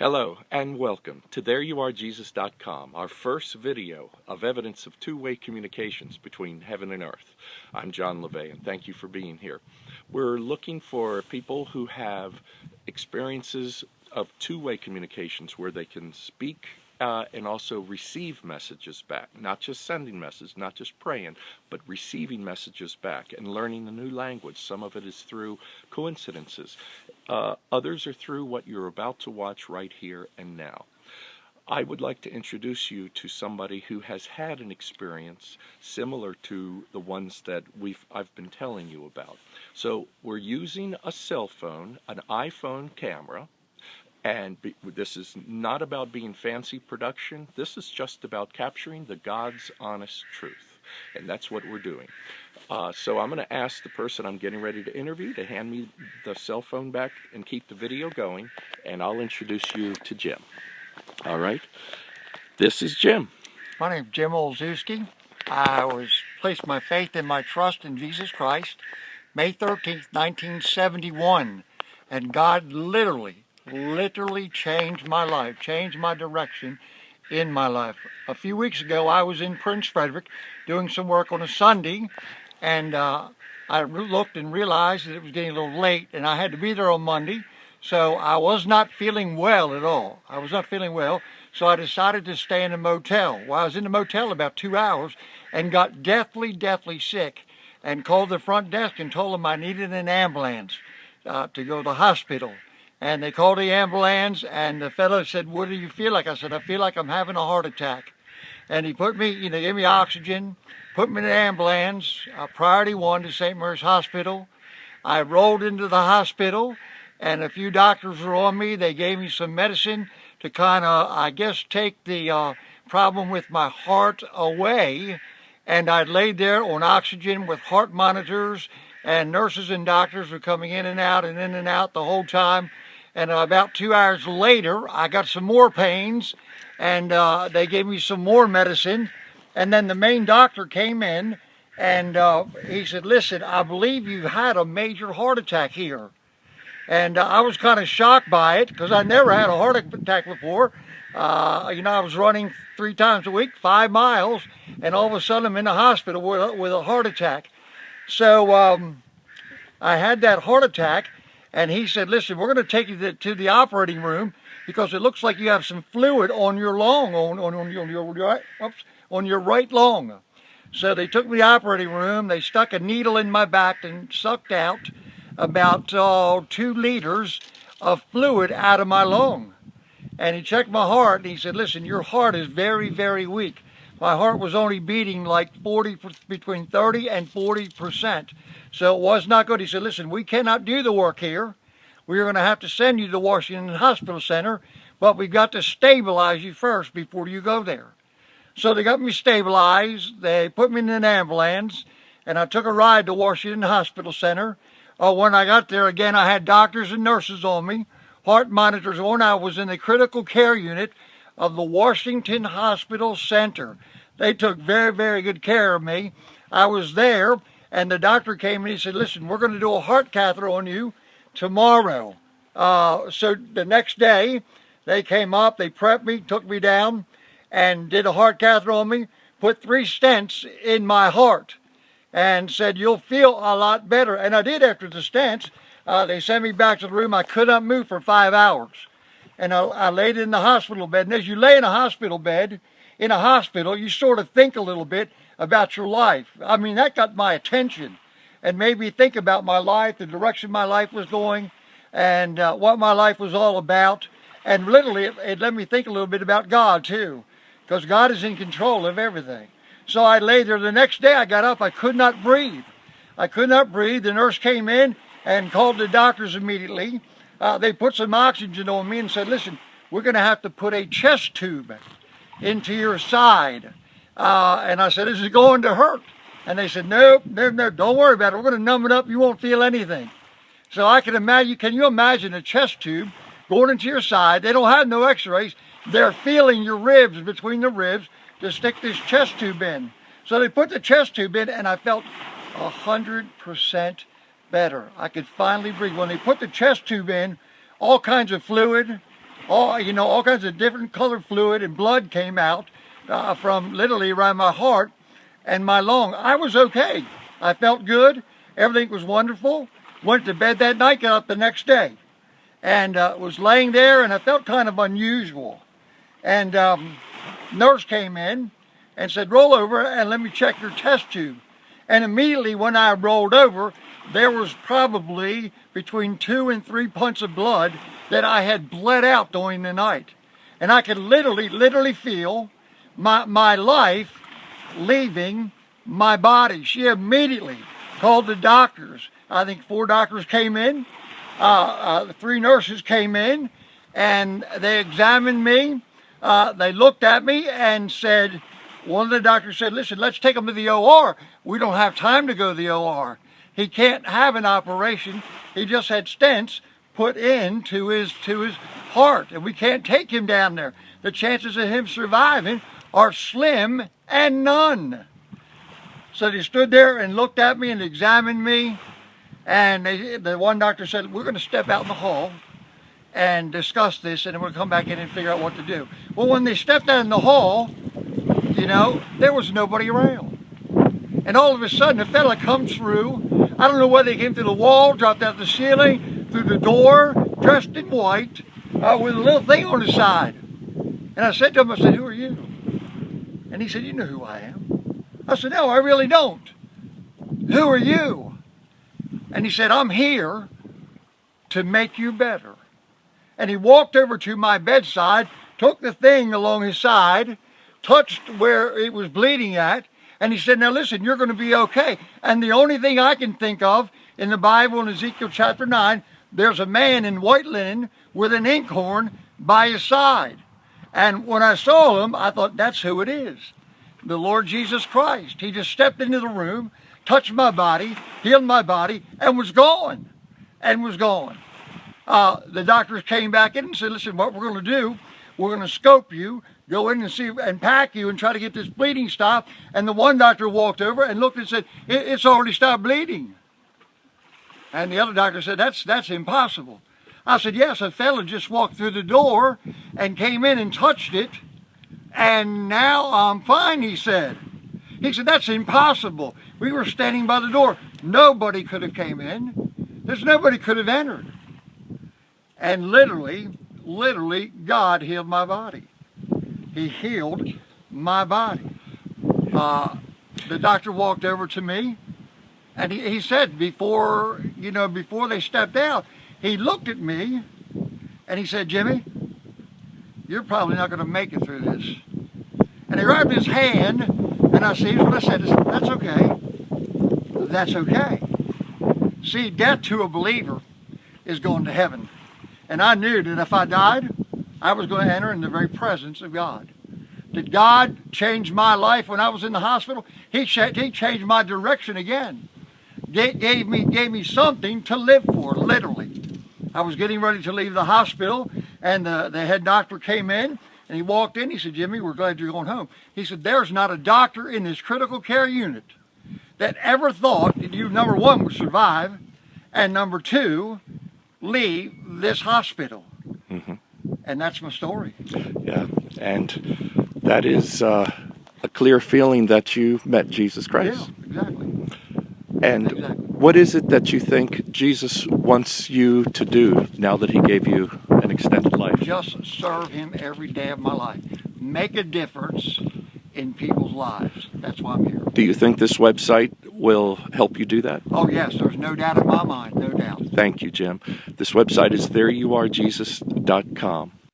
Hello and welcome to ThereYouAreJesus.com, our first video of evidence of two-way communications between heaven and earth. I'm John LeVay and thank you for being here. We're looking for people who have experiences of two-way communications where they can speak and also receive messages back, not just sending messages, not just praying, but receiving messages back and learning a new language. Some of it is through coincidences. Others are through what you're about to watch right here and now. I would like to introduce you to somebody who has had an experience similar to the ones that I've been telling you about. So we're using a cell phone, an iPhone camera, and this is not about being fancy production. This is just about capturing the God's honest truth. And that's what we're doing. So I'm going to ask the person I'm getting ready to interview to hand me the cell phone back and keep the video going. And I'll introduce you to Jim. All right. This is Jim. My name is Jim Olzsewski. I placed my faith and my trust in Jesus Christ May 13th, 1971. And God literally changed my life, changed my direction in my life. A few weeks ago, I was in Prince Frederick doing some work on a Sunday, and I looked and realized that it was getting a little late, and I had to be there on Monday, so I was not feeling well at all. I was not feeling well, so I decided to stay in a motel. Well, I was in the motel about 2 hours and got deathly sick, and called the front desk and told them I needed an ambulance to go to the hospital. And they called the ambulance, and the fellow said, "What do you feel like?" I said, "I feel like I'm having a heart attack." And he put me, gave me oxygen, put me in an ambulance, priority 1 to St. Mary's Hospital. I rolled into the hospital, and a few doctors were on me. They gave me some medicine to kind of, I guess, take the problem with my heart away. And I laid there on oxygen with heart monitors, and nurses and doctors were coming in and out the whole time. And about 2 hours later, I got some more pains, and they gave me some more medicine. And then the main doctor came in, and he said, "Listen, I believe you had a major heart attack here." And I was kind of shocked by it, because I never had a heart attack before. I was running 3 times a week, 5 miles, and all of a sudden I'm in the hospital with a heart attack. So I had that heart attack. And he said, "Listen, we're going to take you to the operating room because it looks like you have some fluid on your lung, on your right lung." So they took me to the operating room. They stuck a needle in my back and sucked out about 2 liters of fluid out of my lung. And he checked my heart, and he said, "Listen, your heart is very weak." My heart was only beating like between 30 and 40%. So it was not good. He said, "Listen, we cannot do the work here. We're going to have to send you to Washington Hospital Center, but we've got to stabilize you first before you go there." So they got me stabilized. They put me in an ambulance, and I took a ride to Washington Hospital Center. When I got there, again, I had doctors and nurses on me, heart monitors on. I was in the critical care unit of the Washington Hospital Center. They took very good care of me. I was there, and the doctor came and he said, "Listen, we're going to do a heart catheter on you tomorrow." So the next day, they came up, they prepped me, took me down, and did a heart catheter on me, put 3 stents in my heart, and said, "You'll feel a lot better." And I did after the stents. They sent me back to the room. I could not move for 5 hours. And I laid in the hospital bed. And as you lay in a hospital bed, in a hospital, you sort of think a little bit about your life. I mean, that got my attention and made me think about my life, the direction my life was going, and what my life was all about. And literally, it let me think a little bit about God, too, because God is in control of everything. So I lay there. The next day, I got up. I could not breathe. I could not breathe. The nurse came in and called the doctors immediately. They put some oxygen on me and said, "Listen, we're going to have to put a chest tube into your side." And I said, "This is going to hurt." And they said, "Nope, don't worry about it. We're going to numb it up. You won't feel anything." So I can imagine, can you imagine a chest tube going into your side? They don't have no x-rays. They're feeling your ribs, between the ribs, to stick this chest tube in. So they put the chest tube in, and I felt 100% better. I could finally breathe. When they put the chest tube in, all kinds of fluid, all kinds of different colored fluid and blood came out from literally around my heart and my lung. I was okay. I felt good. Everything was wonderful. Went to bed that night, got up the next day, and was laying there, and I felt kind of unusual. And nurse came in and said, roll over and let me check your test tube. And immediately when I rolled over, there was probably between 2 and 3 pints of blood that I had bled out during the night. And I could literally feel my life leaving my body. She immediately called the doctors. I think 4 doctors came in, 3 nurses came in, and they examined me. They looked at me and said, one of the doctors said, listen, let's take him to the OR. We don't have time to go to the OR. He can't have an operation. He just had stents put into his heart, and we can't take him down there. The chances of him surviving are slim and none. So they stood there and looked at me and examined me, and the one doctor said, we're going to step out in the hall and discuss this, and then we'll come back in and figure out what to do. Well, when they stepped out in the hall, there was nobody around. And all of a sudden, a fella comes through. I don't know whether he came through the wall, dropped out the ceiling, through the door, dressed in white, with a little thing on his side. And I said to him, I said, who are you? And he said, you know who I am. I said, no, I really don't. Who are you? And he said, I'm here to make you better. And he walked over to my bedside, took the thing along his side, touched where it was bleeding at, and he said, now listen, you're going to be okay. And the only thing I can think of in the Bible in Ezekiel chapter 9, there's a man in white linen with an inkhorn by his side. And when I saw him, I thought, that's who it is. The Lord Jesus Christ. He just stepped into the room, touched my body, healed my body, and was gone. And was gone. The doctors came back in and said, listen, what we're going to do, we're going to scope you, go in and see and pack you and try to get this bleeding stopped. And the one doctor walked over and looked and said, it's already stopped bleeding. And the other doctor said, that's impossible. I said, yes, a fella just walked through the door and came in and touched it, and now I'm fine, he said. He said, that's impossible. We were standing by the door. Nobody could have came in. Nobody could have entered. And literally, God healed my body. He healed my body. The doctor walked over to me, and he said before they stepped out, he looked at me, and he said, Jimmy, you're probably not going to make it through this. And he grabbed his hand, and I said, here's what I said, that's okay. That's okay. See, death to a believer is going to heaven. And I knew that if I died, I was going to enter in the very presence of God. Did God change my life when I was in the hospital? He changed my direction again. Gave me something to live for, literally. I was getting ready to leave the hospital, and the head doctor came in, and he walked in. He said, Jimmy, we're glad you're going home. He said, there's not a doctor in this critical care unit that ever thought that you, number one, would survive, and number two, leave this hospital. Mm-hmm. And that's my story. Yeah, and that is a clear feeling that you met Jesus Christ. Yeah, exactly. And what is it that you think Jesus wants you to do now that he gave you an extended life? Just serve him every day of my life. Make a difference in people's lives. That's why I'm here. Do you think this website will help you do that? Oh, yes. There's no doubt in my mind. No doubt. Thank you, Jim. This website is thereyouarejesus.com.